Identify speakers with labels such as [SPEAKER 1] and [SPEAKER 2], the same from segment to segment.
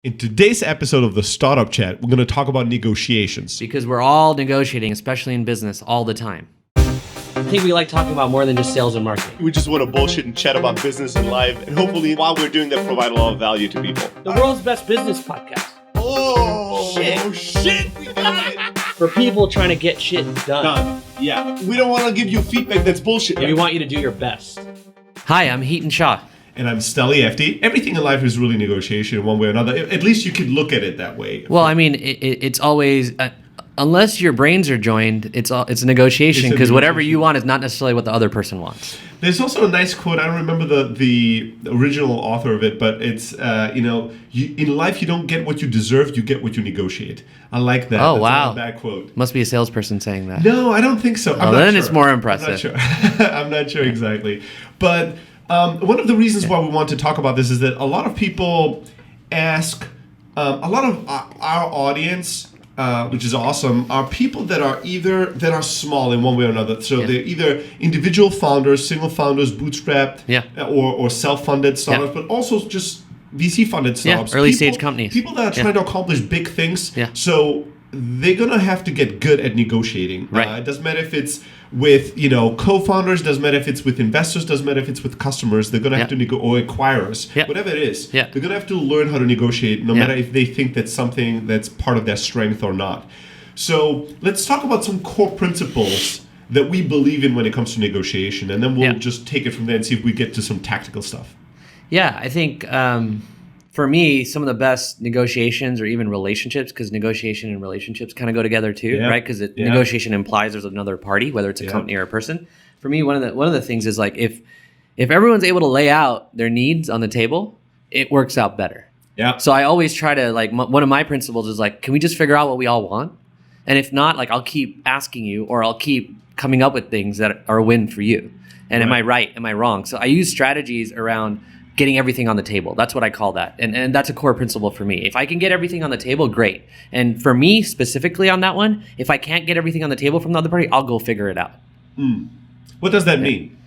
[SPEAKER 1] In today's episode of the Startup Chat, we're going to talk about negotiations.
[SPEAKER 2] Because we're all negotiating, especially in business, all the time. I think we like talking about more than just sales and marketing.
[SPEAKER 1] We just want to bullshit and chat about business and life, and hopefully, while we're doing that, provide a lot of value to people.
[SPEAKER 2] The world's best business podcast.
[SPEAKER 1] Oh, shit, we got it.
[SPEAKER 2] For people trying to get shit done.
[SPEAKER 1] Yeah. We don't want to give you feedback that's bullshit.
[SPEAKER 2] We want you to do your best. Hi, I'm Hiten Shah.
[SPEAKER 1] And I'm Steli Efti. Everything in life is really negotiation in one way or another. At least you could look at it that way.
[SPEAKER 2] Well, I mean, it's always... unless your brains are joined, it's a negotiation, because whatever you want is not necessarily what the other person wants.
[SPEAKER 1] There's also a nice quote. I don't remember the original author of it, but it's in life you don't get what you deserve, you get what you negotiate. I like that.
[SPEAKER 2] Oh,
[SPEAKER 1] That's
[SPEAKER 2] wow.
[SPEAKER 1] not a bad quote.
[SPEAKER 2] Must be a salesperson saying that.
[SPEAKER 1] No, I don't think so. I'm not
[SPEAKER 2] then
[SPEAKER 1] sure.
[SPEAKER 2] It's more impressive.
[SPEAKER 1] I'm not sure. I'm not sure exactly. But one of the reasons why we want to talk about this is that a lot of people ask, a lot of our audience, which is awesome, are people that are small in one way or another. So they're either individual founders, single founders, bootstrapped, or self-funded startups, but also just VC-funded startups.
[SPEAKER 2] Early stage companies.
[SPEAKER 1] People that are trying to accomplish big things.
[SPEAKER 2] Yeah.
[SPEAKER 1] So they're gonna have to get good at negotiating.
[SPEAKER 2] Right.
[SPEAKER 1] It doesn't matter if it's with co-founders, doesn't matter if it's with investors, doesn't matter if it's with customers. They're gonna have to or acquirers, whatever it is.
[SPEAKER 2] Yeah.
[SPEAKER 1] They're gonna have to learn how to negotiate, no matter if they think that's something that's part of their strength or not. So let's talk about some core principles that we believe in when it comes to negotiation, and then we'll just take it from there and see if we get to some tactical stuff.
[SPEAKER 2] Yeah, I think for me, some of the best negotiations or even relationships, because negotiation and relationships kind of go together too, right? Because negotiation implies there's another party, whether it's a company or a person. For me, one of the things is like if everyone's able to lay out their needs on the table, it works out better.
[SPEAKER 1] Yeah.
[SPEAKER 2] So I always try to one of my principles is can we just figure out what we all want? And if not, I'll keep asking you, or I'll keep coming up with things that are a win for you. And am I right? Am I wrong? So I use strategies around getting everything on the table. That's what I call that. And that's a core principle for me. If I can get everything on the table, great. And for me specifically on that one, if I can't get everything on the table from the other party, I'll go figure it out.
[SPEAKER 1] What does that mean?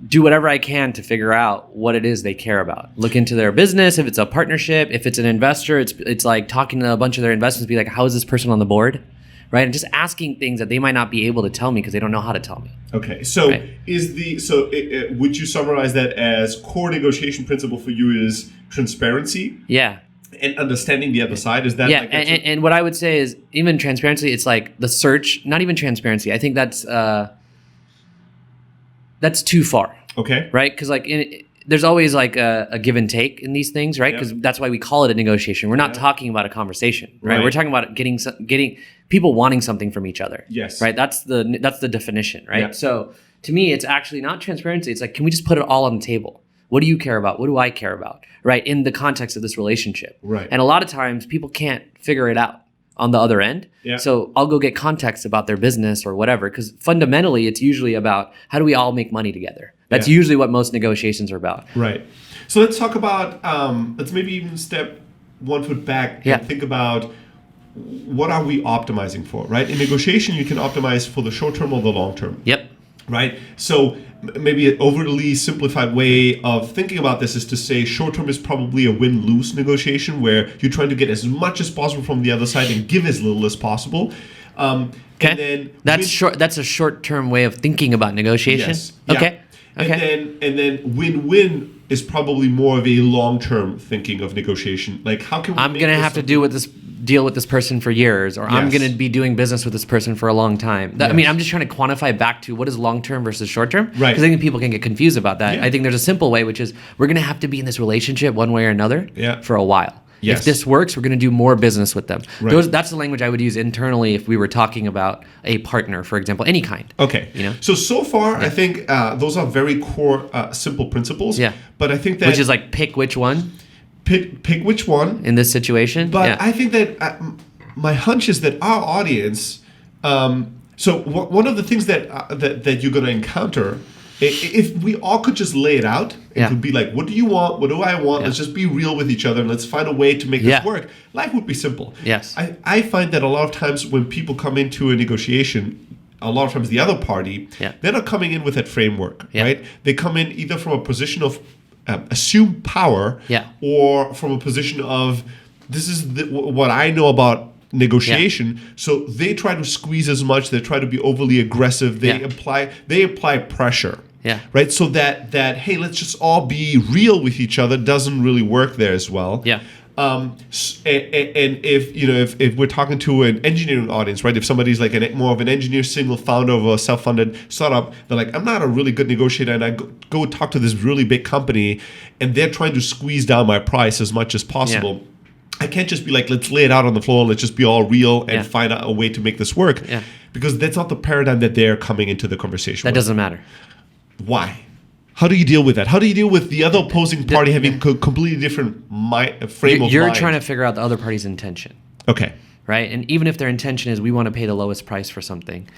[SPEAKER 2] Do whatever I can to figure out what it is they care about. Look into their business. If it's a partnership, if it's an investor, it's like talking to a bunch of their investors, be like, how is this person on the board? Right? And just asking things that they might not be able to tell me because they don't know how to tell me.
[SPEAKER 1] Okay, so would you summarize that as core negotiation principle for you is transparency?
[SPEAKER 2] Yeah.
[SPEAKER 1] And understanding the other side? Is that
[SPEAKER 2] and what I would say is even transparency, it's like the search, not even transparency. I think that's too far.
[SPEAKER 1] Okay.
[SPEAKER 2] Right? Because there's always a give and take in these things, right? Because that's why we call it a negotiation. We're not talking about a conversation, right? We're talking about getting people wanting something from each other.
[SPEAKER 1] Yes.
[SPEAKER 2] Right? That's the definition, right?
[SPEAKER 1] Yeah.
[SPEAKER 2] So to me, it's actually not transparency. It's can we just put it all on the table? What do you care about? What do I care about? Right? In the context of this relationship.
[SPEAKER 1] Right.
[SPEAKER 2] And a lot of times people can't figure it out on the other end. Yeah. So I'll go get context about their business or whatever, because fundamentally it's usually about how do we all make money together? That's usually what most negotiations are about.
[SPEAKER 1] Right. So let's talk about, let's maybe even step one foot back and think about what are we optimizing for, right? In negotiation, you can optimize for the short term or the long term.
[SPEAKER 2] Yep.
[SPEAKER 1] Right? So maybe an overly simplified way of thinking about this is to say short term is probably a win-lose negotiation where you're trying to get as much as possible from the other side and give as little as possible.
[SPEAKER 2] Okay. And then that's a short-term way of thinking about negotiation.
[SPEAKER 1] Yes.
[SPEAKER 2] Okay.
[SPEAKER 1] Yeah. Okay. And then win-win is probably more of a long-term thinking of negotiation. Like how can we
[SPEAKER 2] I'm going to have to deal with this person for years, or I'm going to be doing business with this person for a long time. I mean, I'm just trying to quantify back to what is long-term versus short-term. Right. Because I think people can get confused about that. Yeah. I think there's a simple way, which is we're going to have to be in this relationship one way or another for a while. Yes. If this works, we're going to do more business with them. Right. That's the language I would use internally if we were talking about a partner, for example, any kind.
[SPEAKER 1] Okay. So far, I think those are very core, simple principles. Yeah. But I think that...
[SPEAKER 2] Which is pick which one.
[SPEAKER 1] Pick which one.
[SPEAKER 2] In this situation.
[SPEAKER 1] But I think that my hunch is that our audience... so one of the things that you're going to encounter... If we all could just lay it out, it could be like, what do you want? What do I want? Let's just be real with each other and let's find a way to make this work. Life would be simple.
[SPEAKER 2] Yes.
[SPEAKER 1] I find that a lot of times when people come into a negotiation, a lot of times the other party, they're not coming in with that framework, right? They come in either from a position of assumed power or from a position of what I know about negotiation. So they try to squeeze as much. They try to be overly aggressive. They apply pressure.
[SPEAKER 2] Yeah.
[SPEAKER 1] Right. So that hey, let's just all be real with each other doesn't really work there as well.
[SPEAKER 2] Yeah.
[SPEAKER 1] And if we're talking to an engineering audience, right? If somebody's like more of an engineer, single founder of a self-funded startup, they're like, I'm not a really good negotiator, and I go talk to this really big company, and they're trying to squeeze down my price as much as possible. Yeah. I can't just be like, let's lay it out on the floor, let's just be all real and find out a way to make this work. Yeah. Because that's not the paradigm that they're coming into the conversation with.
[SPEAKER 2] Doesn't matter.
[SPEAKER 1] Why? How do you deal with that? How do you deal with the other opposing party having a completely different frame of mind?
[SPEAKER 2] You're trying to figure out the other party's intention.
[SPEAKER 1] Okay.
[SPEAKER 2] Right? And even if their intention is we want to pay the lowest price for something,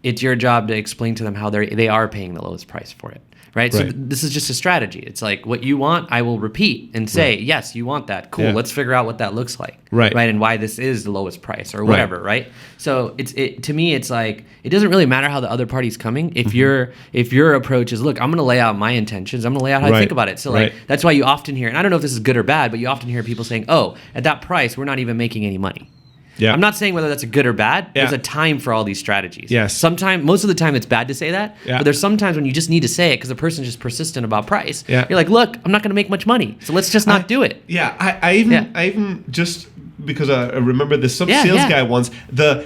[SPEAKER 2] it's your job to explain to them how they are paying the lowest price for it. Right? So this is just a strategy. It's like what you want, I will repeat and say, yes, you want that. Cool. Let's figure out what that looks like. Right. And why this is the lowest price or whatever. Right. So to me, it's like, it doesn't really matter how the other party's coming. If your approach is, look, I'm going to lay out my intentions. I'm going to lay out how I think about it. So that's why you often hear, and I don't know if this is good or bad, but you often hear people saying, oh, at that price, we're not even making any money. Yeah. I'm not saying whether that's a good or bad. Yeah. There's a time for all these strategies.
[SPEAKER 1] Yes.
[SPEAKER 2] Most of the time it's bad to say that. Yeah. But there's sometimes when you just need to say it because the person's just persistent about price. Yeah. You're like, look, I'm not going to make much money, so let's just not do it.
[SPEAKER 1] Yeah. I even just because I remember there's some sales guy once.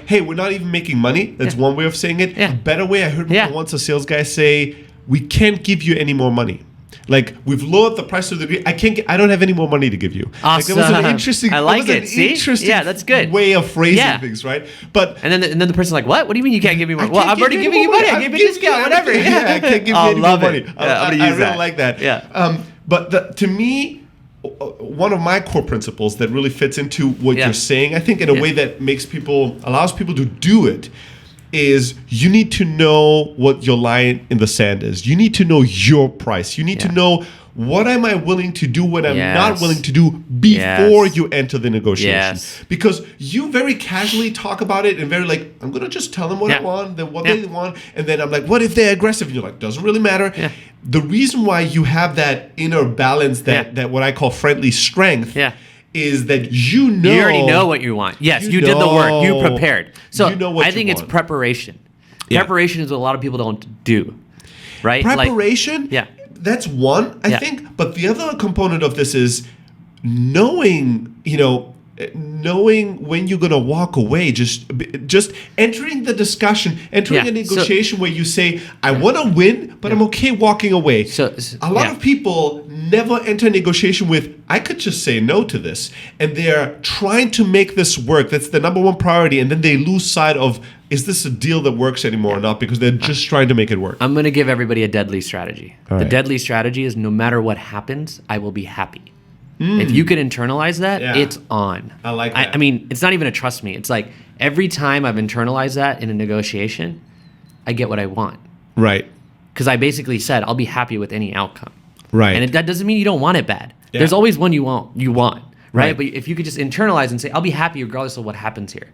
[SPEAKER 1] Hey, we're not even making money. That's one way of saying it. Yeah. A better way, I heard once a sales guy say, we can't give you any more money. Like, we've lowered the price to the degree. I don't have any more money to give you.
[SPEAKER 2] Awesome.
[SPEAKER 1] Like, it was an interesting.
[SPEAKER 2] I like it. See?
[SPEAKER 1] Interesting
[SPEAKER 2] that's good.
[SPEAKER 1] Way of phrasing things, right? But
[SPEAKER 2] and then the person's like, "What? What do you mean you can't give me more? Well, I'm already giving you money. I gave you a discount, whatever.
[SPEAKER 1] Yeah, I can't give you any more money.
[SPEAKER 2] I'm gonna use that.
[SPEAKER 1] I really like that. Yeah. But to me, one of my core principles that really fits into what you're saying, I think, in a way that allows people to do it, is you need to know what your line in the sand is. You need to know your price. You need to know, what am I willing to do, what I'm not willing to do before you enter the negotiation. Yes. Because you very casually talk about it and very like, I'm going to just tell them what I want, then what they want. And then I'm like, what if they're aggressive? And you're like, doesn't really matter. Yeah. The reason why you have that inner balance, that what I call friendly strength, is that you already
[SPEAKER 2] know what you want. Yes, you did the work. You prepared. So I think it's preparation. Yeah. Preparation is what a lot of people don't do, right?
[SPEAKER 1] Preparation? That's one, I think. But the other component of this is knowing when you're going to walk away, just entering the discussion, entering a negotiation where you say, I want to win, but I'm okay walking away. So a lot of people never enter a negotiation with, I could just say no to this. And they're trying to make this work. That's the number one priority. And then they lose sight of, is this a deal that works anymore or not? Because they're just trying to make it work.
[SPEAKER 2] I'm going to give everybody a deadly strategy. The deadly strategy is, no matter what happens, I will be happy. If you can internalize that, it's on.
[SPEAKER 1] I like that.
[SPEAKER 2] I mean, it's not even a trust me. It's like every time I've internalized that in a negotiation, I get what I want.
[SPEAKER 1] Right.
[SPEAKER 2] Because I basically said, I'll be happy with any outcome.
[SPEAKER 1] Right.
[SPEAKER 2] And that doesn't mean you don't want it bad. Yeah. There's always one you want. Right? But if you could just internalize and say, I'll be happy regardless of what happens here.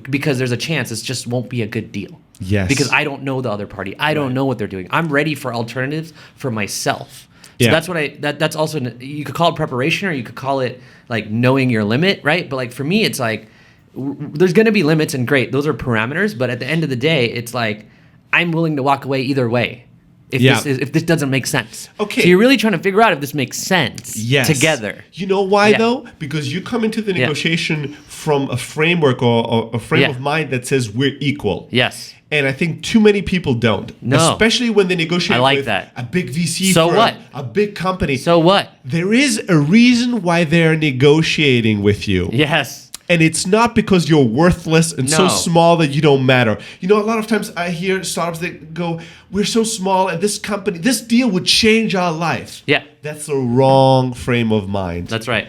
[SPEAKER 2] Because there's a chance it just won't be a good deal.
[SPEAKER 1] Yes.
[SPEAKER 2] Because I don't know the other party. I don't know what they're doing. I'm ready for alternatives for myself. So that's what that's also, you could call it preparation, or you could call it like knowing your limit, right? But like for me, it's like, there's going to be limits, and great, those are parameters. But at the end of the day, it's like, I'm willing to walk away either way. If this doesn't make sense.
[SPEAKER 1] Okay.
[SPEAKER 2] So you're really trying to figure out if this makes sense together.
[SPEAKER 1] You know why though? Because you come into the negotiation from a framework or a frame of mind that says we're equal.
[SPEAKER 2] Yes.
[SPEAKER 1] And I think too many people don't. No. Especially when they negotiate with a big VC firm, a big company.
[SPEAKER 2] So what?
[SPEAKER 1] There is a reason why they're negotiating with you.
[SPEAKER 2] Yes.
[SPEAKER 1] And it's not because you're worthless and so small that you don't matter. You know, a lot of times I hear startups that go, we're so small and this deal would change our life.
[SPEAKER 2] Yeah.
[SPEAKER 1] That's the wrong frame of mind.
[SPEAKER 2] That's right.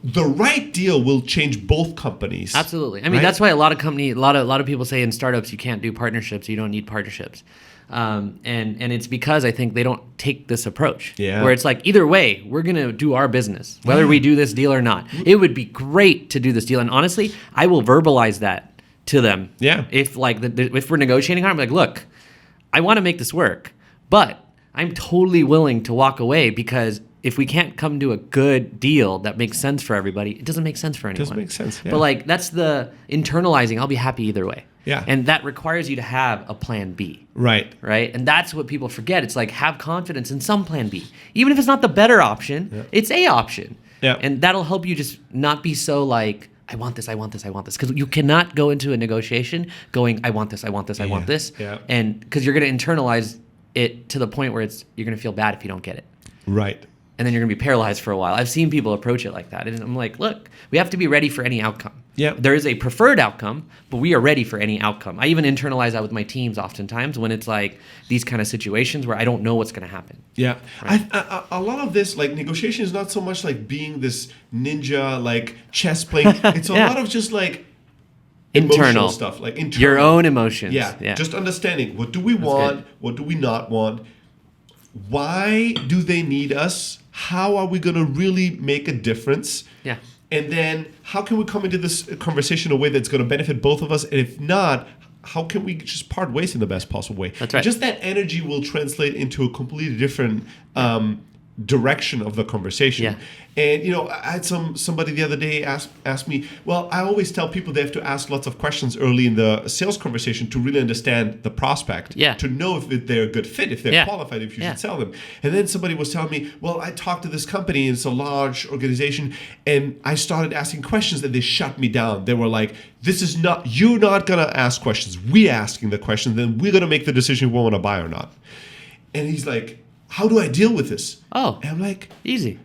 [SPEAKER 1] The right deal will change both companies.
[SPEAKER 2] Absolutely. I mean, that's why a lot of people say in startups you can't do partnerships. You don't need partnerships. And it's because I think they don't take this approach where it's like, either way, we're going to do our business, whether we do this deal or not. It would be great to do this deal. And honestly, I will verbalize that to them. Yeah. If we're negotiating hard, I'm like, look, I want to make this work, but I'm totally willing to walk away because if we can't come to a good deal that makes sense for everybody, it doesn't make sense for anyone.
[SPEAKER 1] Doesn't make sense. Yeah.
[SPEAKER 2] But like that's the internalizing. I'll be happy either way.
[SPEAKER 1] Yeah.
[SPEAKER 2] And that requires you to have a plan B.
[SPEAKER 1] Right.
[SPEAKER 2] Right. And that's what people forget. It's like have confidence in some plan B. Even if it's not the better option, it's a option.
[SPEAKER 1] Yeah.
[SPEAKER 2] And that'll help you just not be so like, I want this, I want this, I want this. Because you cannot go into a negotiation going, I want this, I want this, I want this.
[SPEAKER 1] Yeah.
[SPEAKER 2] And because you're going to internalize it to the point where you're going to feel bad if you don't get it.
[SPEAKER 1] Right.
[SPEAKER 2] And then you're going to be paralyzed for a while. I've seen people approach it like that. And I'm like, look, we have to be ready for any outcome.
[SPEAKER 1] Yeah.
[SPEAKER 2] There is a preferred outcome, but we are ready for any outcome. I even internalize that with my teams oftentimes when it's like these kind of situations where I don't know what's going to happen.
[SPEAKER 1] Yeah.
[SPEAKER 2] Right.
[SPEAKER 1] A lot of this, like negotiation is not so much like being this ninja, like chess playing. It's a lot of just like
[SPEAKER 2] Internal
[SPEAKER 1] emotional stuff, like internal.
[SPEAKER 2] Your own emotions.
[SPEAKER 1] Yeah. Just understanding what do we want,
[SPEAKER 2] good.
[SPEAKER 1] what do we not want, why do they need us, how are we going to really make a difference?
[SPEAKER 2] Yeah.
[SPEAKER 1] And then how can we come into this conversation in a way that's going to benefit both of us? And if not, how can we just part ways in the best possible way?
[SPEAKER 2] That's right.
[SPEAKER 1] Just that energy will translate into a completely different direction of the conversation.
[SPEAKER 2] Yeah.
[SPEAKER 1] And I had somebody the other day ask me, well, I always tell people they have to ask lots of questions early in the sales conversation to really understand the prospect, to know if they're a good fit, if they're qualified, if you should sell them. And then somebody was telling me, well, I talked to this company and it's a large organization, and I started asking questions and they shut me down. They were like, you're not going to ask questions. We're asking the questions, then we're going to make the decision if we want to buy or not. And he's like, how do I deal with this?
[SPEAKER 2] Oh,
[SPEAKER 1] and I'm like,
[SPEAKER 2] easy.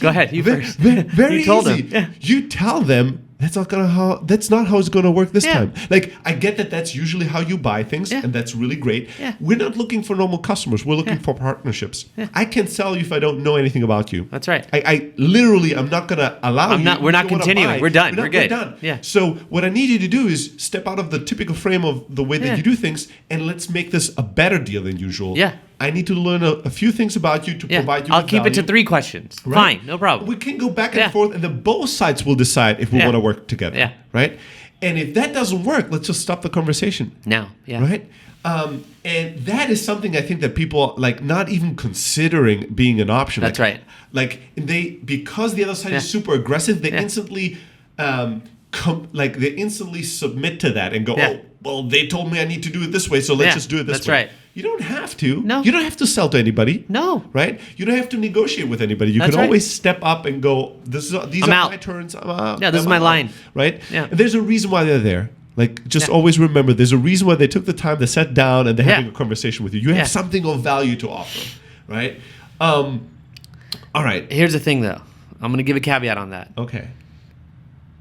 [SPEAKER 2] Go ahead. You first.
[SPEAKER 1] Very
[SPEAKER 2] you told
[SPEAKER 1] easy.
[SPEAKER 2] Them. Yeah.
[SPEAKER 1] You tell them that's not how it's gonna work this time. Like I get that that's usually how you buy things, and that's really great.
[SPEAKER 2] Yeah.
[SPEAKER 1] We're not looking for normal customers. We're looking for partnerships. Yeah. I can sell you if I don't know anything about you.
[SPEAKER 2] That's right.
[SPEAKER 1] I literally I'm not gonna allow you.
[SPEAKER 2] We're not continuing. We're done. We're good.
[SPEAKER 1] We're done.
[SPEAKER 2] Yeah.
[SPEAKER 1] So what I need you to do is step out of the typical frame of the way that you do things, and let's make this a better deal than usual.
[SPEAKER 2] Yeah.
[SPEAKER 1] I need to learn a few things about you to provide you
[SPEAKER 2] I'll
[SPEAKER 1] with
[SPEAKER 2] keep
[SPEAKER 1] value.
[SPEAKER 2] it to 3 questions.
[SPEAKER 1] Right?
[SPEAKER 2] Fine, no problem.
[SPEAKER 1] We can go back and forth, and then both sides will decide if we want to work together.
[SPEAKER 2] Yeah.
[SPEAKER 1] Right? And if that doesn't work, let's just stop the conversation.
[SPEAKER 2] Now. Yeah.
[SPEAKER 1] Right? And that is something I think that people like not even considering being an option.
[SPEAKER 2] That's right.
[SPEAKER 1] Like because the other side is super aggressive, they instantly they instantly submit to that and go, oh, well, they told me I need to do it this way, so let's just do it this way.
[SPEAKER 2] That's right.
[SPEAKER 1] You don't have to.
[SPEAKER 2] No.
[SPEAKER 1] You don't have to sell to anybody.
[SPEAKER 2] No.
[SPEAKER 1] Right? You don't have to negotiate with anybody. You
[SPEAKER 2] That's
[SPEAKER 1] can
[SPEAKER 2] right.
[SPEAKER 1] always step up and go, these are
[SPEAKER 2] out.
[SPEAKER 1] my turns. I'm out.
[SPEAKER 2] Yeah, this is
[SPEAKER 1] I'm
[SPEAKER 2] my
[SPEAKER 1] out.
[SPEAKER 2] line.
[SPEAKER 1] Right?
[SPEAKER 2] Yeah.
[SPEAKER 1] And there's a reason why they're there. Like, just always remember, there's a reason why they took the time to sit down and they're having a conversation with you. You have something of value to offer. Right? All right.
[SPEAKER 2] Here's the thing, though. I'm going to give a caveat on that.
[SPEAKER 1] Okay.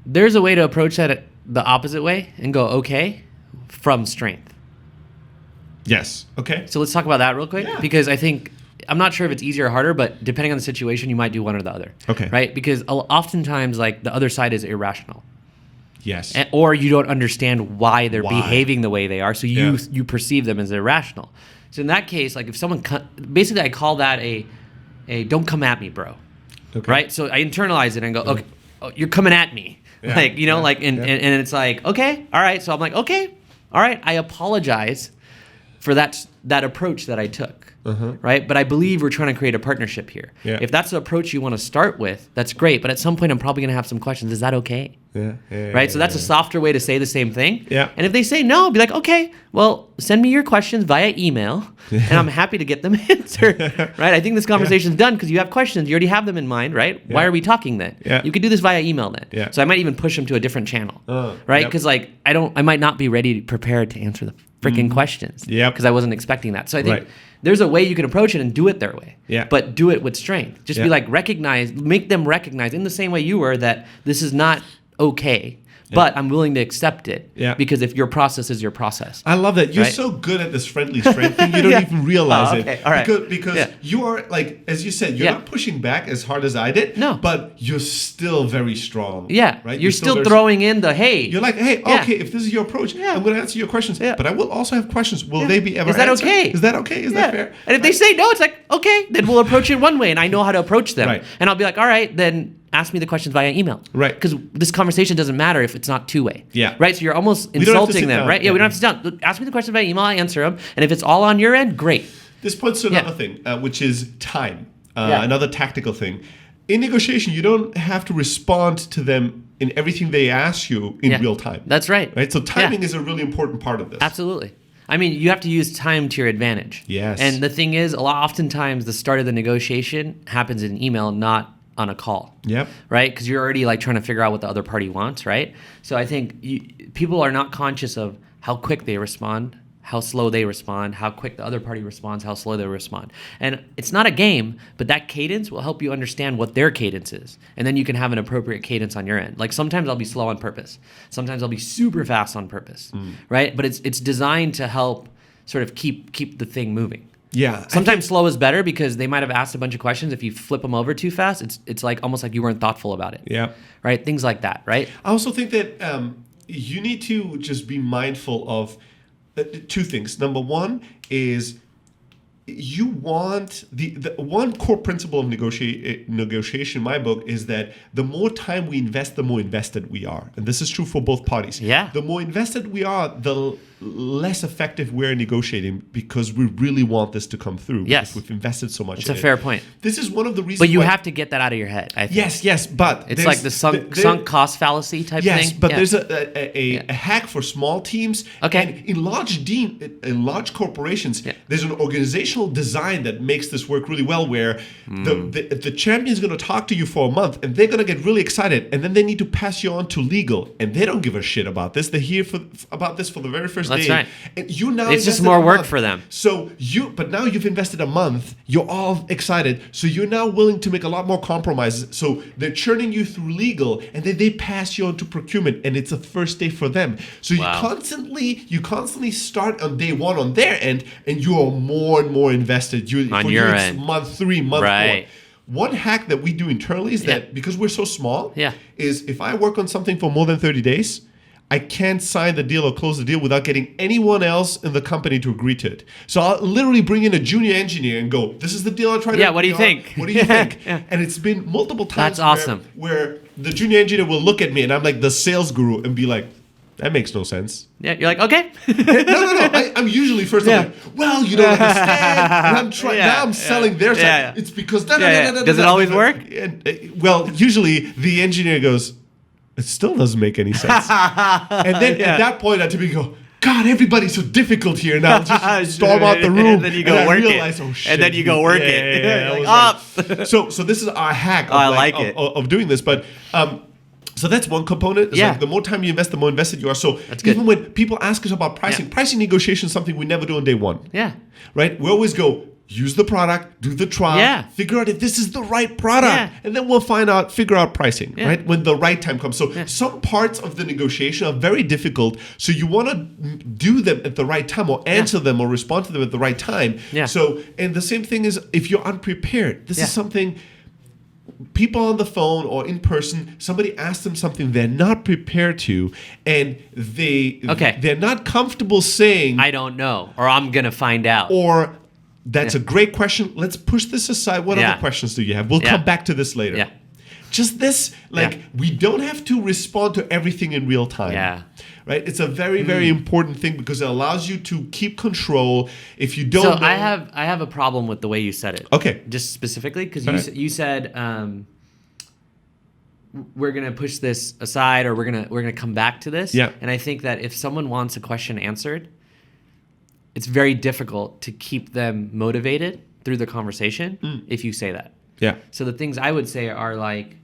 [SPEAKER 2] There's a way to approach that the opposite way and go, okay, from strength.
[SPEAKER 1] Yes. Okay.
[SPEAKER 2] So let's talk about that real quick.
[SPEAKER 1] Yeah.
[SPEAKER 2] Because I think, I'm not sure if it's easier or harder, but depending on the situation, you might do one or the other.
[SPEAKER 1] Okay.
[SPEAKER 2] Right? Because oftentimes, like, the other side is irrational.
[SPEAKER 1] Yes.
[SPEAKER 2] Or you don't understand why they're behaving the way they are, so you perceive them as irrational. So in that case, like if someone, basically I call that a don't come at me, bro.
[SPEAKER 1] Okay.
[SPEAKER 2] Right? So I internalize it and go, okay, you're coming at me.
[SPEAKER 1] Yeah.
[SPEAKER 2] Like, and it's like, okay, all right. So I'm like, okay, all right. I apologize for that approach that I took. Right? But I believe we're trying to create a partnership here.
[SPEAKER 1] Yeah.
[SPEAKER 2] If that's the approach you want to start with, that's great. But at some point, I'm probably going to have some questions. Is that okay? Right? So that's a softer way to say the same thing.
[SPEAKER 1] Yeah.
[SPEAKER 2] And if they say no, I'll be like, okay, well, send me your questions via email, and I'm happy to get them answered. Right? I think this conversation's done because you have questions. You already have them in mind, right? Why are we talking then?
[SPEAKER 1] Yeah.
[SPEAKER 2] You could do this via email then.
[SPEAKER 1] Yeah.
[SPEAKER 2] So I might even push them to a different channel. Right? Because like I might not be ready prepared to answer the freaking questions.
[SPEAKER 1] Yep.
[SPEAKER 2] Because I wasn't expecting that. So I think there's a way you can approach it and do it their way.
[SPEAKER 1] Yeah.
[SPEAKER 2] But do it with strength. Just be like, make them recognize in the same way you were that this is not okay. But I'm willing to accept it because if your process is your process.
[SPEAKER 1] I love that. You're so good at this friendly strength thing, you don't even realize it.
[SPEAKER 2] All right.
[SPEAKER 1] Because you are, like, as you said, you're not pushing back as hard as I did.
[SPEAKER 2] No.
[SPEAKER 1] But you're still very strong.
[SPEAKER 2] Yeah.
[SPEAKER 1] Right?
[SPEAKER 2] You're still throwing in the, hey.
[SPEAKER 1] You're like, hey, okay, if this is your approach, I'm going to answer your questions. But I will also have questions. Will they be ever answered?
[SPEAKER 2] Is that okay?
[SPEAKER 1] Is that okay? Is that fair?
[SPEAKER 2] And if they say no, it's like, okay, then we'll approach it one way and I know how to approach them.
[SPEAKER 1] Right.
[SPEAKER 2] And I'll be like, all right, then ask me the questions via email.
[SPEAKER 1] Right.
[SPEAKER 2] Because this conversation doesn't matter if it's not two-way.
[SPEAKER 1] Yeah.
[SPEAKER 2] Right? So you're almost
[SPEAKER 1] We don't have to
[SPEAKER 2] insulting
[SPEAKER 1] sit
[SPEAKER 2] them,
[SPEAKER 1] down.
[SPEAKER 2] right? Yeah, we don't have to sit down. Ask me the questions via email, I answer them. And if it's all on your end, great.
[SPEAKER 1] This points to another thing, which is time. another tactical thing. In negotiation, you don't have to respond to them in everything they ask you in real time.
[SPEAKER 2] That's right.
[SPEAKER 1] Right? So timing is a really important part of this.
[SPEAKER 2] Absolutely. I mean, you have to use time to your advantage.
[SPEAKER 1] Yes.
[SPEAKER 2] And the thing is, oftentimes the start of the negotiation happens in email, not on a call.
[SPEAKER 1] Yep.
[SPEAKER 2] Right? Because you're already like trying to figure out what the other party wants, right? So I think people are not conscious of how quick they respond, how slow they respond, how quick the other party responds, how slow they respond. And it's not a game, but that cadence will help you understand what their cadence is. And then you can have an appropriate cadence on your end. Like sometimes I'll be slow on purpose. Sometimes I'll be super fast on purpose, right? But it's designed to help sort of keep the thing moving.
[SPEAKER 1] Yeah.
[SPEAKER 2] Sometimes slow is better because they might have asked a bunch of questions. If you flip them over too fast, it's like almost like you weren't thoughtful about it.
[SPEAKER 1] Yeah.
[SPEAKER 2] Right? Things like that, right?
[SPEAKER 1] I also think that you need to just be mindful of two things. Number one is you want the one core principle of negotiation in my book is that the more time we invest, the more invested we are. And this is true for both parties.
[SPEAKER 2] Yeah.
[SPEAKER 1] The more invested we are, the less effective we're negotiating because we really want this to come through.
[SPEAKER 2] Yes.
[SPEAKER 1] We've invested so much
[SPEAKER 2] It's
[SPEAKER 1] in
[SPEAKER 2] a
[SPEAKER 1] it.
[SPEAKER 2] fair point.
[SPEAKER 1] This is one of the reasons
[SPEAKER 2] But you
[SPEAKER 1] why-
[SPEAKER 2] have to get that out of your head, I think.
[SPEAKER 1] Yes, but
[SPEAKER 2] It's like the sunk cost fallacy type thing.
[SPEAKER 1] Yes, but
[SPEAKER 2] Yeah.
[SPEAKER 1] there's a hack for small teams.
[SPEAKER 2] Okay.
[SPEAKER 1] And in large corporations, there's an organizational design that makes this work really well where the champion is going to talk to you for a month and they're going to get really excited and then they need to pass you on to legal and they don't give a shit about this. They're here about this for the very first
[SPEAKER 2] That's
[SPEAKER 1] day.
[SPEAKER 2] right.
[SPEAKER 1] And you now
[SPEAKER 2] It's just
[SPEAKER 1] invested
[SPEAKER 2] more
[SPEAKER 1] a
[SPEAKER 2] work
[SPEAKER 1] month.
[SPEAKER 2] for them.
[SPEAKER 1] But now you've invested a month. You're all excited. So you're now willing to make a lot more compromises. So they're churning you through legal, and then they pass you on to procurement, and it's a first day for them. So
[SPEAKER 2] Wow.
[SPEAKER 1] you constantly start on day one on their end, and you are more and more invested.
[SPEAKER 2] On your
[SPEAKER 1] it's
[SPEAKER 2] end.
[SPEAKER 1] month 3, month
[SPEAKER 2] Right.
[SPEAKER 1] 4. One hack that we do internally is that because we're so small, is if I work on something for more than 30 days. I can't sign the deal or close the deal without getting anyone else in the company to agree to it. So I'll literally bring in a junior engineer and go, this is the deal I tried to
[SPEAKER 2] Yeah, what do you think?
[SPEAKER 1] What do you think?
[SPEAKER 2] Yeah.
[SPEAKER 1] And it's been multiple times
[SPEAKER 2] That's awesome.
[SPEAKER 1] where the junior engineer will look at me and I'm like the sales guru and be like, that makes no sense.
[SPEAKER 2] Yeah, you're like, okay.
[SPEAKER 1] No. I'm usually first I'm like, well, you don't understand. And I'm trying. Now I'm selling their side.
[SPEAKER 2] Yeah.
[SPEAKER 1] It's because
[SPEAKER 2] Does it always work?
[SPEAKER 1] Well, usually the engineer goes, it still doesn't make any sense. And then at that point, I typically go, God, everybody's so difficult here. Now just storm out the room.
[SPEAKER 2] And then you go work
[SPEAKER 1] realize,
[SPEAKER 2] it.
[SPEAKER 1] Oh, shit.
[SPEAKER 2] And then you go work it.
[SPEAKER 1] Yeah,
[SPEAKER 2] Like,
[SPEAKER 1] I was like- So this is our hack of doing this. But so that's one component. It's like the more time you invest, the more invested you are. So even when people ask us about pricing, pricing negotiation is something we never do on day one.
[SPEAKER 2] Yeah.
[SPEAKER 1] Right? We always go, use the product, do the trial, figure out if this is the right product, and then we'll figure out pricing, right? When the right time comes. So some parts of the negotiation are very difficult. So you want to do them at the right time or answer them or respond to them at the right time.
[SPEAKER 2] Yeah.
[SPEAKER 1] So, and the same thing is if you're unprepared, this is something people on the phone or in person, somebody asks them something they're not prepared to, and they're not comfortable saying,
[SPEAKER 2] I don't know, or I'm going to find out.
[SPEAKER 1] Or that's a great question. Let's push this aside. What other questions do you have? We'll come back to this later.
[SPEAKER 2] Yeah.
[SPEAKER 1] Just this, we don't have to respond to everything in real time.
[SPEAKER 2] Yeah.
[SPEAKER 1] Right? It's a very, very important thing because it allows you to keep control. If you don't
[SPEAKER 2] So
[SPEAKER 1] know...
[SPEAKER 2] I have a problem with the way you said it.
[SPEAKER 1] Okay.
[SPEAKER 2] Just specifically, because you said we're gonna push this aside, or we're gonna come back to this.
[SPEAKER 1] Yeah.
[SPEAKER 2] And I think that if someone wants a question answered, it's very difficult to keep them motivated through the conversation if you say that.
[SPEAKER 1] Yeah.
[SPEAKER 2] So the things I would say are like,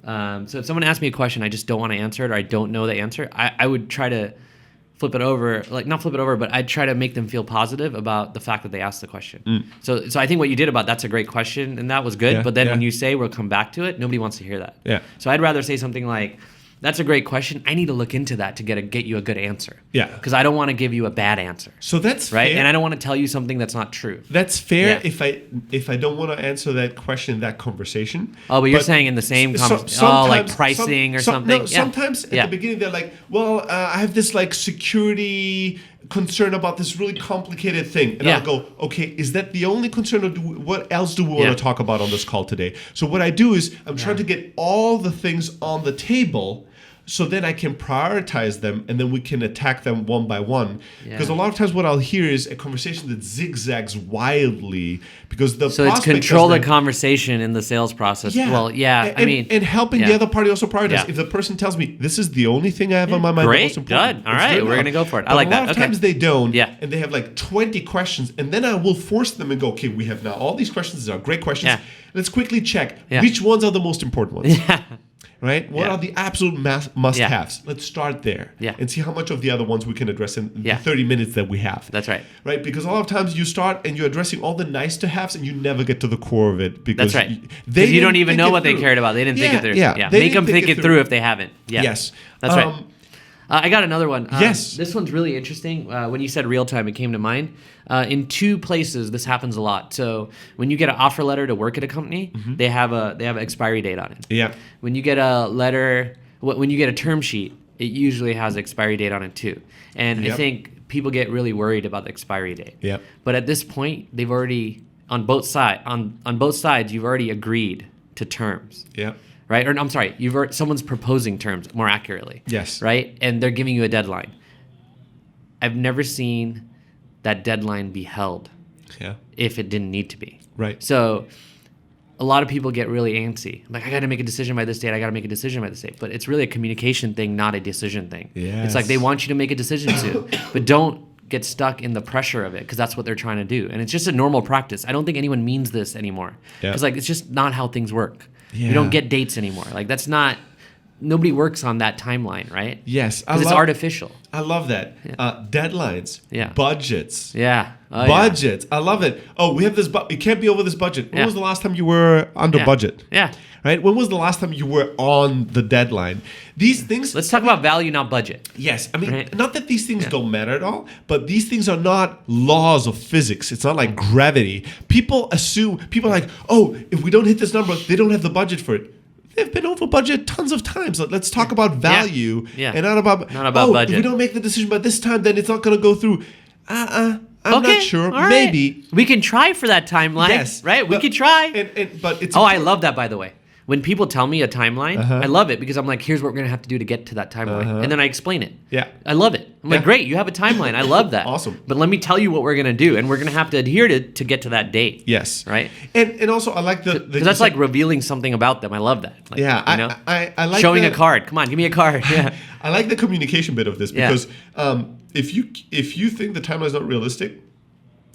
[SPEAKER 2] so if someone asks me a question, I just don't want to answer it, or I don't know the answer, I would try to flip it over, like not flip it over, but I'd try to make them feel positive about the fact that they asked the question. So I think what you did about that's a great question, and that was good.
[SPEAKER 1] Yeah,
[SPEAKER 2] but then when you say we'll come back to it, nobody wants to hear that.
[SPEAKER 1] Yeah.
[SPEAKER 2] So I'd rather say something like, that's a great question. I need to look into that to get you a good answer.
[SPEAKER 1] Yeah.
[SPEAKER 2] Because I don't want to give you a bad answer.
[SPEAKER 1] So that's
[SPEAKER 2] right,
[SPEAKER 1] fair.
[SPEAKER 2] and I don't want to tell you something that's not true.
[SPEAKER 1] That's fair
[SPEAKER 2] Yeah.
[SPEAKER 1] if I don't want to answer that question in that conversation.
[SPEAKER 2] Oh, but you're saying in the same conversation, like pricing or something?
[SPEAKER 1] No, sometimes at the beginning they're like, well, I have this like security concern about this really complicated thing. And I'll go, okay, is that the only concern, or what else do we want to talk about on this call today? So what I do is I'm trying to get all the things on the table so then I can prioritize them, and then we can attack them one by one. Because a lot of times what I'll hear is a conversation that zigzags wildly because the
[SPEAKER 2] So it's
[SPEAKER 1] prospect
[SPEAKER 2] control the
[SPEAKER 1] doesn't-
[SPEAKER 2] conversation in the sales process. Well,
[SPEAKER 1] and helping the other party also prioritize.
[SPEAKER 2] Yeah.
[SPEAKER 1] If the person tells me this is the only thing I have on my mind, the
[SPEAKER 2] Great,
[SPEAKER 1] most important,
[SPEAKER 2] done. All
[SPEAKER 1] it's
[SPEAKER 2] right,
[SPEAKER 1] good
[SPEAKER 2] we're
[SPEAKER 1] enough.
[SPEAKER 2] gonna go for it. I
[SPEAKER 1] But
[SPEAKER 2] like
[SPEAKER 1] a
[SPEAKER 2] that.
[SPEAKER 1] lot of
[SPEAKER 2] Okay.
[SPEAKER 1] times they don't,
[SPEAKER 2] Yeah.
[SPEAKER 1] and they have like 20 questions, and then I will force them and go, okay, we have now all these questions. These are great questions.
[SPEAKER 2] Yeah.
[SPEAKER 1] Let's quickly check
[SPEAKER 2] Yeah.
[SPEAKER 1] which ones are the most important ones.
[SPEAKER 2] Yeah.
[SPEAKER 1] Right? What
[SPEAKER 2] Yeah.
[SPEAKER 1] are the absolute must-haves? Let's start there and see how much of the other ones we can address in the 30 minutes that we have.
[SPEAKER 2] That's right.
[SPEAKER 1] Right? Because a lot of times you start and you're addressing all the nice-to-haves and you never get to the core of it. Because
[SPEAKER 2] That's right.
[SPEAKER 1] They
[SPEAKER 2] Because you don't
[SPEAKER 1] didn't
[SPEAKER 2] even
[SPEAKER 1] think
[SPEAKER 2] know
[SPEAKER 1] it
[SPEAKER 2] what they
[SPEAKER 1] through.
[SPEAKER 2] cared about. They didn't think it through.
[SPEAKER 1] Yeah. They
[SPEAKER 2] Make them
[SPEAKER 1] didn't
[SPEAKER 2] think it through if they haven't. Yeah.
[SPEAKER 1] Yes.
[SPEAKER 2] That's right. I got another one.
[SPEAKER 1] Yes.
[SPEAKER 2] This one's really interesting. When you said real time, it came to mind. In two places, this happens a lot. So when you get an offer letter to work at a company, they have an expiry date on it.
[SPEAKER 1] Yeah.
[SPEAKER 2] When you get a letter, when you get a term sheet, it usually has an expiry date on it too. And I think people get really worried about the expiry date.
[SPEAKER 1] Yep.
[SPEAKER 2] But at this point, they've already on both sides, you've already agreed to terms.
[SPEAKER 1] Yeah.
[SPEAKER 2] Right? Or I'm sorry, someone's proposing terms more accurately.
[SPEAKER 1] Yes.
[SPEAKER 2] Right? And they're giving you a deadline. I've never seen that deadline be held if it didn't need to be.
[SPEAKER 1] Right.
[SPEAKER 2] So a lot of people get really antsy. Like, I got to make a decision by this date. I got to make a decision by this date. But it's really a communication thing, not a decision thing.
[SPEAKER 1] Yes.
[SPEAKER 2] It's like they want you to make a decision soon, but don't get stuck in the pressure of it because that's what they're trying to do. And it's just a normal practice. I don't think anyone means this anymore. Because like it's just not how things work.
[SPEAKER 1] Yeah.
[SPEAKER 2] You don't get dates anymore. Like that's not. Nobody works on that timeline, right?
[SPEAKER 1] Yes.
[SPEAKER 2] Because it's artificial.
[SPEAKER 1] I love that. Deadlines.
[SPEAKER 2] Yeah.
[SPEAKER 1] Budgets.
[SPEAKER 2] Yeah. Oh,
[SPEAKER 1] Budgets. I love it. Oh, we have this. It can't be over this budget. When was the last time you were under budget?
[SPEAKER 2] Yeah.
[SPEAKER 1] Right. When was the last time you were on the deadline? These things.
[SPEAKER 2] Let's talk about value, not budget.
[SPEAKER 1] Yes. I mean, not that these things don't matter at all, but these things are not laws of physics. It's not like gravity. People are like, oh, if we don't hit this number, they don't have the budget for it. They've been over budget tons of times. Let's talk about value and not about
[SPEAKER 2] budget.
[SPEAKER 1] If we don't make the decision by this time, then it's not going to go through. I'm not sure.
[SPEAKER 2] All right.
[SPEAKER 1] Maybe.
[SPEAKER 2] We can try for that timeline.
[SPEAKER 1] Yes.
[SPEAKER 2] Right? We could try.
[SPEAKER 1] But it's
[SPEAKER 2] I love that, by the way. When people tell me a timeline, I love it because I'm like, here's what we're going to have to do to get to that timeline. And then I explain it.
[SPEAKER 1] Yeah.
[SPEAKER 2] I love it. I'm like, great, you have a timeline. I love that.
[SPEAKER 1] Awesome.
[SPEAKER 2] But let me tell you what we're going to do. And we're going to have to adhere to get to that date.
[SPEAKER 1] Yes.
[SPEAKER 2] Right?
[SPEAKER 1] And also, I like the
[SPEAKER 2] Because that's like revealing something about them. I love that. Like,
[SPEAKER 1] yeah.
[SPEAKER 2] You know?
[SPEAKER 1] I like
[SPEAKER 2] showing a card. Come on, give me a card. Yeah.
[SPEAKER 1] I like the communication bit of this because if you think the timeline is not realistic,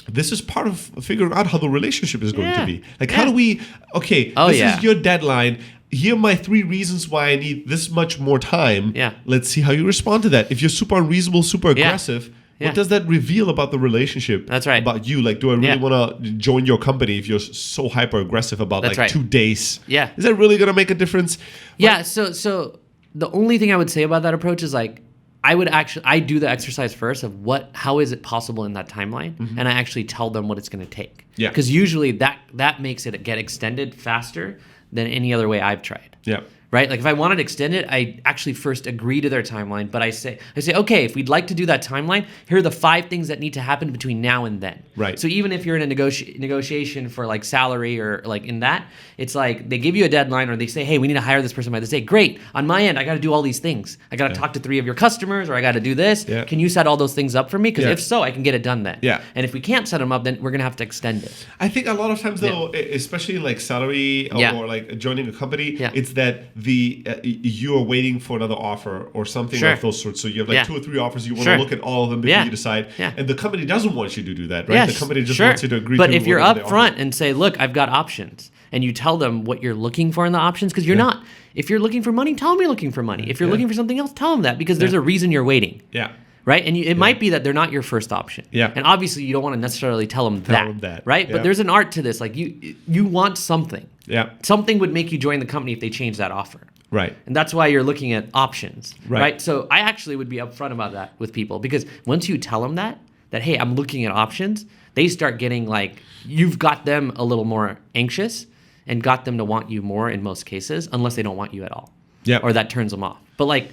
[SPEAKER 1] this is part of figuring out how the relationship is going to be. Like, how do we? This is your deadline. Here are my 3 reasons why I need this much more time.
[SPEAKER 2] Yeah.
[SPEAKER 1] Let's see how you respond to that. If you're super unreasonable, super aggressive, what does that reveal about the relationship?
[SPEAKER 2] That's right.
[SPEAKER 1] About you? Like, do I really want to join your company if you're so hyper aggressive about
[SPEAKER 2] That's
[SPEAKER 1] 2 days?
[SPEAKER 2] Yeah.
[SPEAKER 1] Is that really going to make a difference?
[SPEAKER 2] Yeah. So the only thing I would say about that approach is like, I do the exercise first of how is it possible in that timeline, and I actually tell them what it's going to take.
[SPEAKER 1] Yeah.
[SPEAKER 2] Because usually that makes it get extended faster than any other way I've tried.
[SPEAKER 1] Yeah.
[SPEAKER 2] Right? Like if I wanted to extend it, I actually first agree to their timeline, but I say, okay, if we'd like to do that timeline, here are the 5 things that need to happen between now and then.
[SPEAKER 1] Right.
[SPEAKER 2] So even if you're in a negotiation for like salary or like in that, it's like they give you a deadline or they say, hey, we need to hire this person by this date. Great. On my end, I got to do all these things. I got to talk to 3 of your customers or I got to do this.
[SPEAKER 1] Yeah.
[SPEAKER 2] Can you set all those things up for me? Because if so, I can get it done then.
[SPEAKER 1] Yeah.
[SPEAKER 2] And if we can't set them up, then we're going to have to extend it.
[SPEAKER 1] I think a lot of times though, especially in like salary or like joining a company, it's that you are waiting for another offer or something of those sorts. So you have like 2 or 3 offers. You want to look at all of them before you decide. Yeah. And the company doesn't want you to do that, right?
[SPEAKER 2] Yes,
[SPEAKER 1] the company just wants you to agree to
[SPEAKER 2] But if you're
[SPEAKER 1] whatever
[SPEAKER 2] up
[SPEAKER 1] they
[SPEAKER 2] front
[SPEAKER 1] offer.
[SPEAKER 2] and say, look, I've got options, and you tell them what you're looking for in the options, because you're not, if you're looking for money, tell them you're looking for money. If you're looking for something else, tell them that, because there's a reason you're waiting.
[SPEAKER 1] Yeah.
[SPEAKER 2] Right? And it might be that they're not your first option.
[SPEAKER 1] Yeah.
[SPEAKER 2] And obviously you don't want to necessarily tell them that. Right?
[SPEAKER 1] Yeah.
[SPEAKER 2] But there's an art to this. Like you want something.
[SPEAKER 1] Yeah.
[SPEAKER 2] Something would make you join the company if they change that offer.
[SPEAKER 1] Right.
[SPEAKER 2] And that's why you're looking at options.
[SPEAKER 1] Right.
[SPEAKER 2] So I actually would be upfront about that with people, because once you tell them that, hey, I'm looking at options, they start getting like, you've got them a little more anxious and got them to want you more in most cases, unless they don't want you at all.
[SPEAKER 1] Yeah.
[SPEAKER 2] Or that turns them off. But like,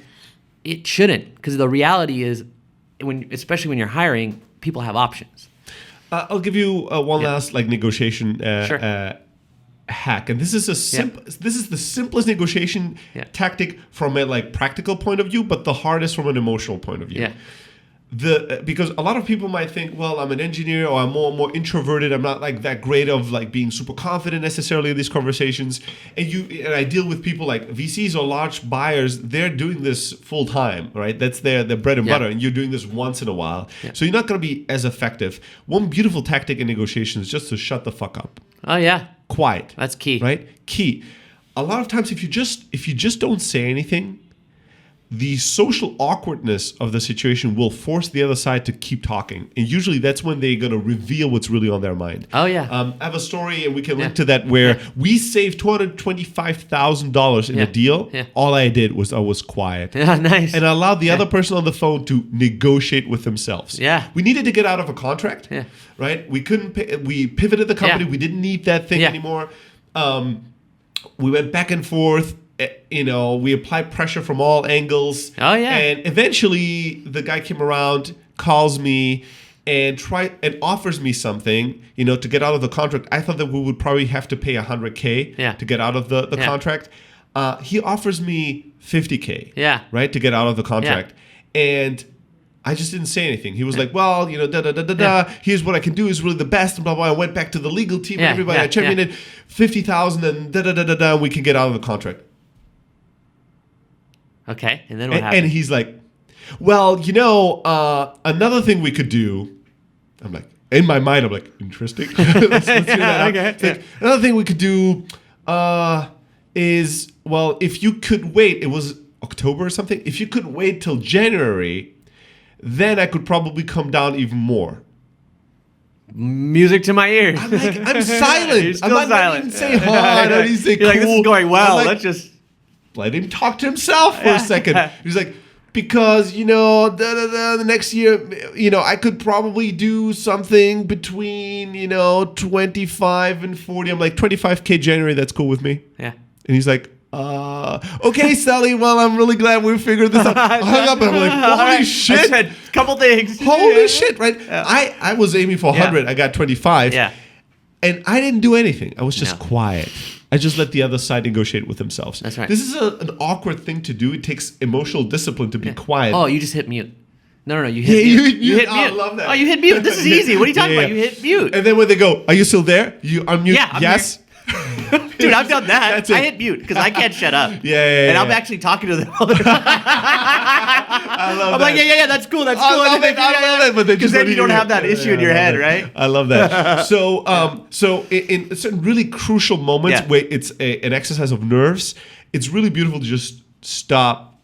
[SPEAKER 2] it shouldn't, because the reality is, especially when you're hiring, people have options.
[SPEAKER 1] I'll give you one last like negotiation hack, and this is this is the simplest negotiation tactic from a like practical point of view, but the hardest from an emotional point of view.
[SPEAKER 2] Yeah.
[SPEAKER 1] Because a lot of people might think, well, I'm an engineer, or I'm more introverted. I'm not like that great of like being super confident necessarily in these conversations. And I deal with people like VCs or large buyers. They're doing this full time, right? That's their bread and butter, and you're doing this once in a while. Yeah. So you're not going to be as effective. One beautiful tactic in negotiation is just to shut the fuck up.
[SPEAKER 2] Oh yeah,
[SPEAKER 1] quiet.
[SPEAKER 2] That's key,
[SPEAKER 1] right? Key. A lot of times, if you just don't say anything, the social awkwardness of the situation will force the other side to keep talking. And usually that's when they're going to reveal what's really on their mind.
[SPEAKER 2] Oh, yeah.
[SPEAKER 1] I have a story, and we can link to that, where we saved $225,000 in a deal. Yeah. All I did was I was quiet.
[SPEAKER 2] Yeah, nice.
[SPEAKER 1] And I allowed the other person on the phone to negotiate with themselves.
[SPEAKER 2] Yeah.
[SPEAKER 1] We needed to get out of a contract, right? We couldn't pay, we pivoted the company. We didn't need that thing anymore. We went back and forth. We applied pressure from all angles.
[SPEAKER 2] Oh yeah.
[SPEAKER 1] And eventually the guy came around, calls me, and offers me something, to get out of the contract. I thought that we would probably have to pay $100K to get out of the contract. He offers me $50K.
[SPEAKER 2] Yeah.
[SPEAKER 1] Right, to get out of the contract. And I just didn't say anything. He was like, well, here's what I can do is really the best, and blah, blah. I went back to the legal team and everybody. I championed it, $50,000 and we can get out of the contract.
[SPEAKER 2] Okay, and then what happened?
[SPEAKER 1] And he's like, well, another thing we could do. I'm like, in my mind, I'm like, interesting. let's hear that out. Like, another thing we could do is, well, if you could wait, it was October or something. If you could wait till January, then I could probably come down even more.
[SPEAKER 2] Music to my ears.
[SPEAKER 1] I'm like, I'm silent.
[SPEAKER 2] You're still
[SPEAKER 1] I'm
[SPEAKER 2] silent.
[SPEAKER 1] Not even say hi. I don't even say cool.
[SPEAKER 2] Like, this is going well.
[SPEAKER 1] Like,
[SPEAKER 2] let's just
[SPEAKER 1] let him talk to himself for a second. He's like, because, the next year, I could probably do something between, 25 and 40. I'm like, 25K January, that's cool with me.
[SPEAKER 2] Yeah.
[SPEAKER 1] And he's like, okay, Steli, well, I'm really glad we figured this out. I hung up and I'm like, holy shit.
[SPEAKER 2] I said a couple things.
[SPEAKER 1] Holy shit, right? Yeah. I was aiming for 100. I got 25.
[SPEAKER 2] Yeah.
[SPEAKER 1] And I didn't do anything. I was just quiet. I just let the other side negotiate with themselves.
[SPEAKER 2] That's right.
[SPEAKER 1] This is an awkward thing to do. It takes emotional discipline to be quiet.
[SPEAKER 2] Oh, you just hit mute. No, you hit mute. You hit mute.
[SPEAKER 1] I love that.
[SPEAKER 2] Oh, you hit mute. This is easy. What are you talking about? You hit mute.
[SPEAKER 1] And then when they go, are you still there? You unmute.
[SPEAKER 2] Yeah,
[SPEAKER 1] yes.
[SPEAKER 2] Dude, I've done that. I hit mute because I can't shut up. And I'm actually talking to them all the time. I'm like, yeah, that's cool. That's cool.
[SPEAKER 1] I love it. But
[SPEAKER 2] because then you don't have that issue in your head, right?
[SPEAKER 1] I love that. So in certain really crucial moments where it's an exercise of nerves, it's really beautiful to just stop.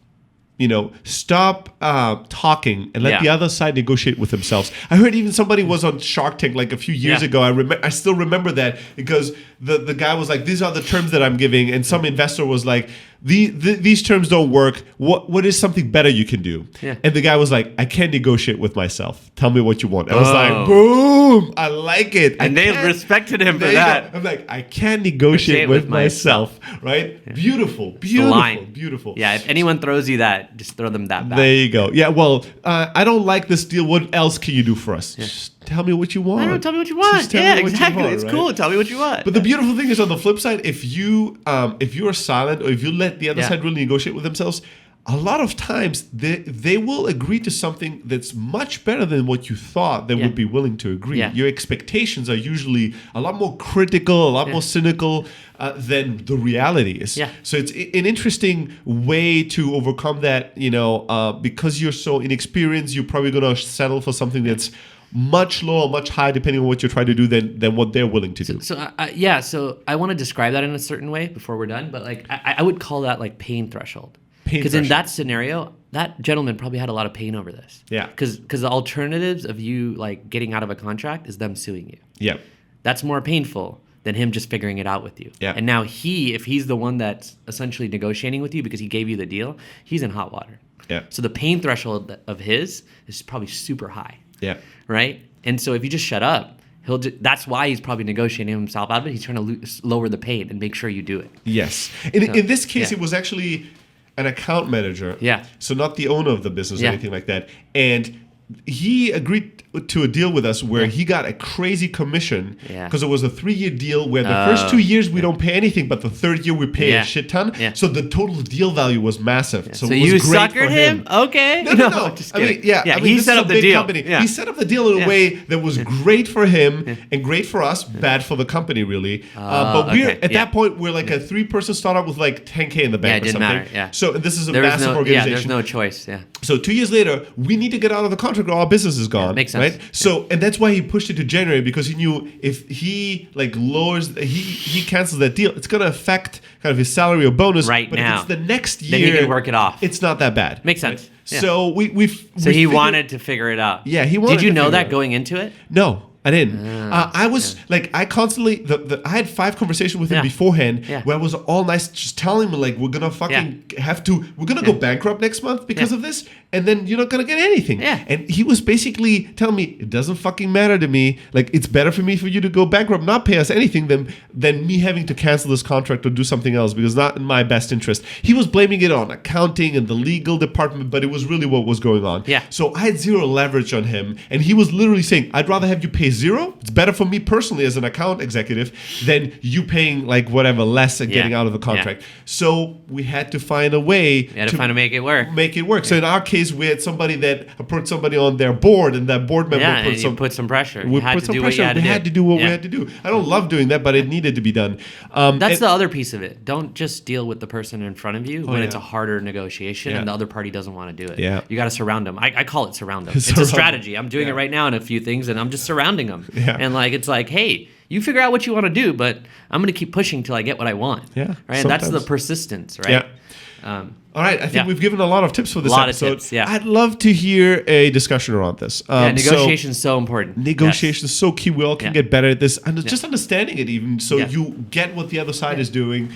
[SPEAKER 1] Talking and let the other side negotiate with themselves. I heard even somebody was on Shark Tank like a few years ago. I still remember that because the guy was like, these are the terms that I'm giving, and some investor was like, these terms don't work. What is something better you can do? Yeah. And the guy was like, I can't negotiate with myself. Tell me what you want. I was like, boom, I like it.
[SPEAKER 2] And they respected him for that.
[SPEAKER 1] I'm like, I can't negotiate with myself. Right? Yeah. Beautiful. Beautiful.
[SPEAKER 2] Yeah, if anyone throws you that, just throw them that back.
[SPEAKER 1] There you go. Yeah, well, I don't like this deal. What else can you do for us? Yeah. Just tell me what you want.
[SPEAKER 2] I don't know, tell me what you want. Yeah, exactly. It's cool. Tell me what you want.
[SPEAKER 1] But the beautiful thing is, on the flip side, if you are silent, or if you let the other side really negotiate with themselves, a lot of times they will agree to something that's much better than what you thought they would be willing to agree. Yeah. Your expectations are usually a lot more critical, a lot more cynical than the reality is. Yeah. So it's an interesting way to overcome that. Because you're so inexperienced, you're probably going to settle for something that's much lower, much higher, depending on what you're trying to do than what they're willing to do.
[SPEAKER 2] So I want to describe that in a certain way before we're done, but like I would call that like pain threshold. Because in that scenario, that gentleman probably had a lot of pain over this. Yeah. Because the alternatives of you like getting out of a contract is them suing you. Yeah. That's more painful than him just figuring it out with you. Yeah. And now if he's the one that's essentially negotiating with you because he gave you the deal, he's in hot water. Yeah. So the pain threshold of his is probably super high. Yeah. Right? And so if you just shut up, that's why he's probably negotiating himself out of it. He's trying to lower the pain and make sure you do it.
[SPEAKER 1] Yes. In this case, it was actually an account manager. Yeah. So not the owner of the business or anything like that. And he agreed. to a deal with us where he got a crazy commission
[SPEAKER 2] Yeah.
[SPEAKER 1] because it was a 3-year deal where the first 2 years we don't pay anything, but the third year we pay a shit ton.
[SPEAKER 2] Yeah.
[SPEAKER 1] So the total deal value was massive.
[SPEAKER 2] So
[SPEAKER 1] it was
[SPEAKER 2] you
[SPEAKER 1] great
[SPEAKER 2] suckered
[SPEAKER 1] for
[SPEAKER 2] him? Okay.
[SPEAKER 1] No.
[SPEAKER 2] Just
[SPEAKER 1] I mean,
[SPEAKER 2] kidding.
[SPEAKER 1] I mean,
[SPEAKER 2] he
[SPEAKER 1] this
[SPEAKER 2] set
[SPEAKER 1] is
[SPEAKER 2] up
[SPEAKER 1] a
[SPEAKER 2] the
[SPEAKER 1] big
[SPEAKER 2] deal.
[SPEAKER 1] company.
[SPEAKER 2] Yeah.
[SPEAKER 1] He set up the deal in a way that was great for him and great for us, bad for the company, really. But we're at that point, we're like a 3-person startup with like 10K in the bank
[SPEAKER 2] it
[SPEAKER 1] or
[SPEAKER 2] didn't
[SPEAKER 1] something.
[SPEAKER 2] matter. Yeah.
[SPEAKER 1] So this is a
[SPEAKER 2] There was
[SPEAKER 1] massive
[SPEAKER 2] no,
[SPEAKER 1] organization.
[SPEAKER 2] there's no choice. Yeah.
[SPEAKER 1] So 2 years later, we need to get out of the contract or our business is gone.
[SPEAKER 2] makes sense.
[SPEAKER 1] Right? So, and that's why he pushed it to January, because he knew if he like lowers, he cancels that deal, it's going to affect kind of his salary or bonus.
[SPEAKER 2] Right
[SPEAKER 1] but
[SPEAKER 2] now.
[SPEAKER 1] if it's the next year,
[SPEAKER 2] Then he can work it off.
[SPEAKER 1] It's not that bad.
[SPEAKER 2] Makes sense. Yeah.
[SPEAKER 1] So we
[SPEAKER 2] he wanted to figure it out.
[SPEAKER 1] Yeah, he wanted
[SPEAKER 2] Did you
[SPEAKER 1] to
[SPEAKER 2] know
[SPEAKER 1] figure it
[SPEAKER 2] that
[SPEAKER 1] out.
[SPEAKER 2] going into it?
[SPEAKER 1] No, I didn't. I was like, I constantly, I had 5 conversations with him
[SPEAKER 2] Yeah.
[SPEAKER 1] beforehand
[SPEAKER 2] Yeah.
[SPEAKER 1] where I was all nice, just telling him like, we're gonna fucking have to, we're gonna go bankrupt next month because of this, and then you're not gonna get anything.
[SPEAKER 2] Yeah.
[SPEAKER 1] And he was basically telling me, it doesn't fucking matter to me. Like, it's better for me for you to go bankrupt, not pay us anything, than me having to cancel this contract or do something else, because not in my best interest. He was blaming it on accounting and the legal department, but it was really what was going on.
[SPEAKER 2] Yeah.
[SPEAKER 1] So I had zero leverage on him, and he was literally saying, I'd rather have you pay zero. It's better for me personally as an account executive than you paying like whatever less and getting out of the contract. So we had to find a way
[SPEAKER 2] to make it work.
[SPEAKER 1] Make it work. So in our case, we had somebody that put somebody on their board, and that board member
[SPEAKER 2] put some pressure.
[SPEAKER 1] We
[SPEAKER 2] You had
[SPEAKER 1] put
[SPEAKER 2] to
[SPEAKER 1] some
[SPEAKER 2] do what
[SPEAKER 1] pressure.
[SPEAKER 2] you had
[SPEAKER 1] We
[SPEAKER 2] to
[SPEAKER 1] had
[SPEAKER 2] do.
[SPEAKER 1] to do what we had to do. I don't love doing that, but it needed to be done.
[SPEAKER 2] That's the other piece of it. Don't just deal with the person in front of you when it's a harder negotiation and the other party doesn't want to do it.
[SPEAKER 1] Yeah.
[SPEAKER 2] You got to surround them. I call it surround them. It's a
[SPEAKER 1] Surround
[SPEAKER 2] strategy. I'm doing it right now in a few things, and I'm just surrounding them.
[SPEAKER 1] Yeah.
[SPEAKER 2] And like it's like, hey, you figure out what you want to do, but I'm going to keep pushing till I get what I want.
[SPEAKER 1] Yeah,
[SPEAKER 2] Right. And that's the
[SPEAKER 1] sometimes.
[SPEAKER 2] persistence, right?
[SPEAKER 1] Yeah. All right, I think we've given a lot of tips for this
[SPEAKER 2] A lot
[SPEAKER 1] episode.
[SPEAKER 2] of tips, yeah.
[SPEAKER 1] I'd love to hear a discussion around this.
[SPEAKER 2] Negotiation is so important.
[SPEAKER 1] Negotiation is so key. We all can get better at this, and just understanding it, even so you get what the other side is doing.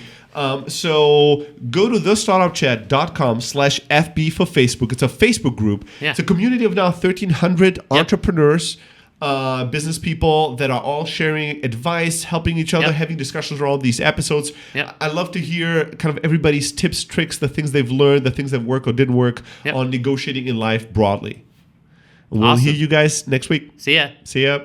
[SPEAKER 1] So go to thestartupchat.com/FB for Facebook. It's a Facebook group.
[SPEAKER 2] Yeah.
[SPEAKER 1] It's a community of now 1,300 entrepreneurs, business people that are all sharing advice, helping each other, having discussions around these episodes. I love to hear kind of everybody's tips, tricks, the things they've learned, the things that work or didn't work on negotiating in life broadly. We'll hear you guys next week.
[SPEAKER 2] See ya.
[SPEAKER 1] See ya.